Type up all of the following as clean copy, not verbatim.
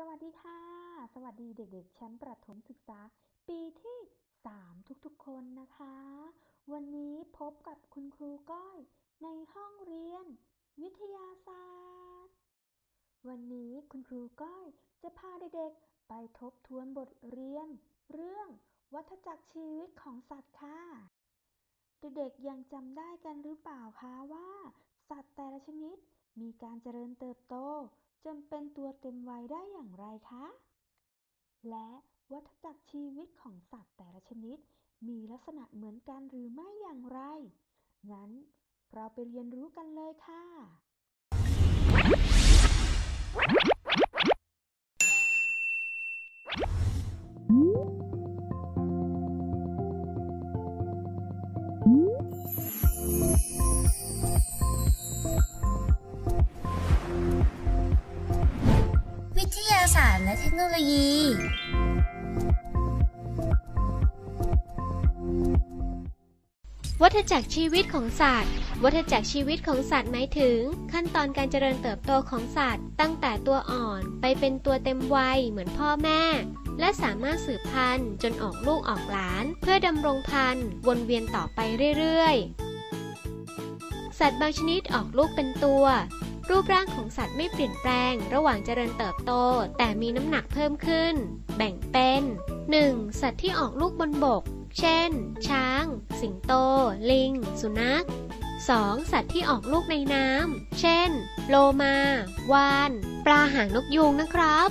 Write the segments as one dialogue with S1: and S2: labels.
S1: สวัสดีค่ะ สวัสดีเด็กๆชั้นประถมศึกษาปีที่3ทุกๆคนนะคะ วันนี้พบกับคุณครูก้อยในห้องเรียนวิทยาศาสตร์ วันนี้คุณครูก้อยจะพาเด็กๆไปทบทวนบทเรียนเรื่องวัฏจักรชีวิตของสัตว์ค่ะ เด็กๆยังจำได้กันหรือเปล่าคะว่าสัตว์แต่ละชนิดมีการเจริญเติบโตจนเป็นตัวเต็มวัยได้อย่างไรคะและวัฏจักรชีวิตของสัตว์แต่ละชนิดมีลักษณะเหมือนกันหรือไม่อย่างไรงั้นเราไปเรียนรู้กันเลยค่ะ
S2: วิทยาศาสตร์และเทคโนโลยี วัฏจักรชีวิตของสัตว์ วัฏจักรชีวิตของสัตว์หมายถึงขั้นตอนการเจริญเติบโตของสัตว์ตั้งแต่ตัวอ่อนไปเป็นตัวเต็มวัยเหมือนพ่อแม่และสามารถสืบพันธุ์จนออกลูกออกหลานเพื่อดำรงพันธุ์วนเวียนต่อไปเรื่อยๆสัตว์บางชนิดออกลูกเป็นตัวรูปร่างของสัตว์ไม่เปลี่ยนแปลงระหว่างเจริญเติบโตแต่มีน้ำหนักเพิ่มขึ้นแบ่งเป็น 1. สัตว์ที่ออกลูกบนบกเช่นช้างสิงโตลิงสุนัข 2. สัตว์ที่ออกลูกในน้ำเช่นโลมาวาฬปลาหางนกยูงนะครับ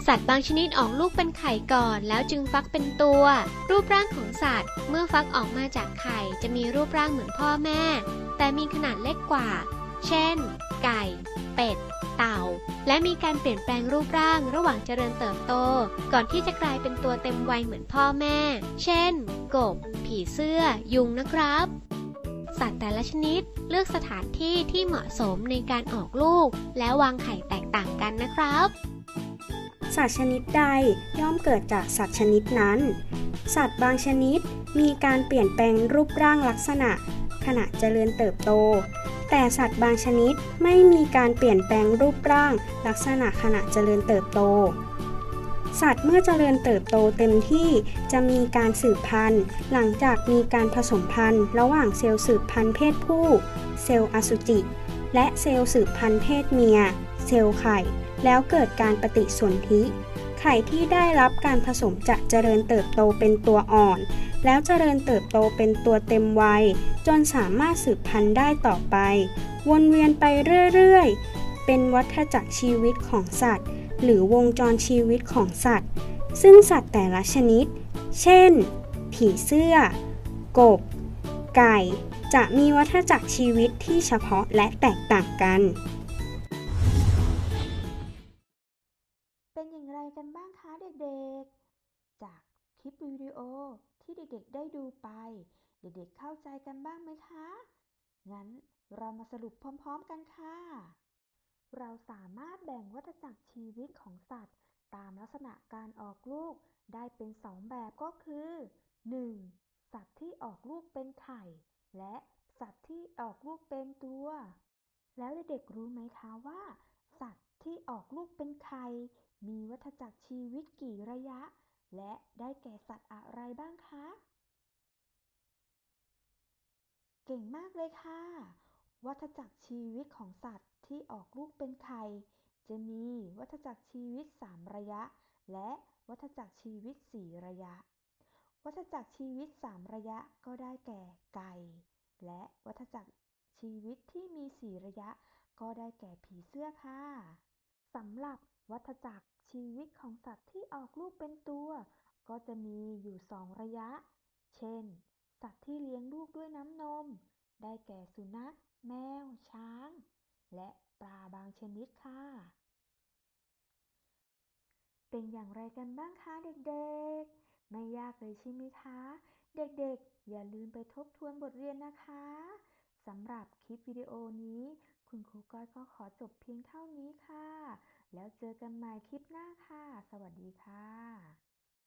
S2: สัตว์บางชนิดออกลูกเป็นไข่ก่อนแล้วจึงฟักเป็นตัวรูปร่างของสัตว์เมื่อฟักออกมาจากไข่จะมีรูปร่างเหมือนพ่อแม่แต่มีขนาดเล็กกว่าเช่นไก่เป็ดเต่าและมีการเปลี่ยนแปลงรูปร่างระหว่างเจริญเติบโตก่อนที่จะกลายเป็นตัวเต็มวัยเหมือนพ่อแม่เช่นกบผีเสื้อยุงนะครับสัตว์แต่ละชนิดเลือกสถานที่ที่เหมาะสมในการออกลูกและวางไข่แตกต่างกันนะครับ
S3: สัตว์ชนิดใดย่อมเกิดจากสัตว์ชนิดนั้นสัตว์บางชนิดมีการเปลี่ยนแปลงรูปร่างลักษณะขณะเจริญเติบโตแต่สัตว์บางชนิดไม่มีการเปลี่ยนแปลงรูปร่างลักษณะขณะเจริญเติบโตสัตว์เมื่อเจริญเติบโตเต็มที่จะมีการสืบพันธุ์หลังจากมีการผสมพันธุ์ระหว่างเซลล์สืบพันธุ์เพศผู้เซลล์อสุจิและเซลล์สืบพันธุ์เพศเมียเซลล์ไข่แล้วเกิดการปฏิสนธิไข่ที่ได้รับการผสมจะเจริญเติบโตเป็นตัวอ่อนแล้วเจริญเติบโตเป็นตัวเต็มวัยจนสามารถสืบพันธุ์ได้ต่อไปวนเวียนไปเรื่อยๆเป็นวัฏจักรชีวิตของสัตว์หรือวงจรชีวิตของสัตว์ซึ่งสัตว์แต่ละชนิดเช่นผีเสื้อกบไก่จะมีวัฏจักรชีวิตที่เฉพาะและแตกต่างกัน
S1: เป็นอย่างไรกันบ้างคะเด็กๆจากคลิปวิดีโอที่เด็กๆได้ดูไปเด็กๆเข้าใจกันบ้างไหมคะงั้นเรามาสรุปพร้อมๆกันค่ะเราสามารถแบ่งวัฏจักรชีวิตของสัตว์ตามลักษณะการออกลูกได้เป็น2แบบก็คือ 1. สัตว์ที่ออกลูกเป็นไข่และสัตว์ที่ออกลูกเป็นตัวแล้วเด็กๆรู้ไหมคะว่าสัตว์ที่ออกลูกเป็นไข่มีวัฏจักรชีวิตกี่ระยะและได้แก่สัตว์อะไรบ้างคะเก่งมากเลยค่ะวัฏจักรชีวิตของสัตว์ที่ออกลูกเป็นไข่จะมีวัฏจักรชีวิต3ระยะและวัฏจักรชีวิต4ระยะวัฏจักรชีวิต3ระยะก็ได้แก่ไก่และวัฏจักรชีวิตที่มี4ระยะก็ได้แก่ผีเสื้อค่ะสำหรับวัฏจักรชีวิตของสัตว์ที่ออกลูกเป็นตัวก็จะมีอยู่2ระยะเช่นสัตว์ที่เลี้ยงลูกด้วยน้ำนมได้แก่สุนัขแมวช้างและปลาบางชนิดค่ะเป็นอย่างไรกันบ้างคะเด็กๆไม่ยากเลยใช่ไหมคะเด็กๆอย่าลืมไปทบทวนบทเรียนนะคะสำหรับคลิปวิดีโอนี้คุณครูก้อยก็ขอจบเพียงเท่านี้ค่ะแล้วเจอกันใหม่คลิปหน้าค่ะสวัสดีค่ะ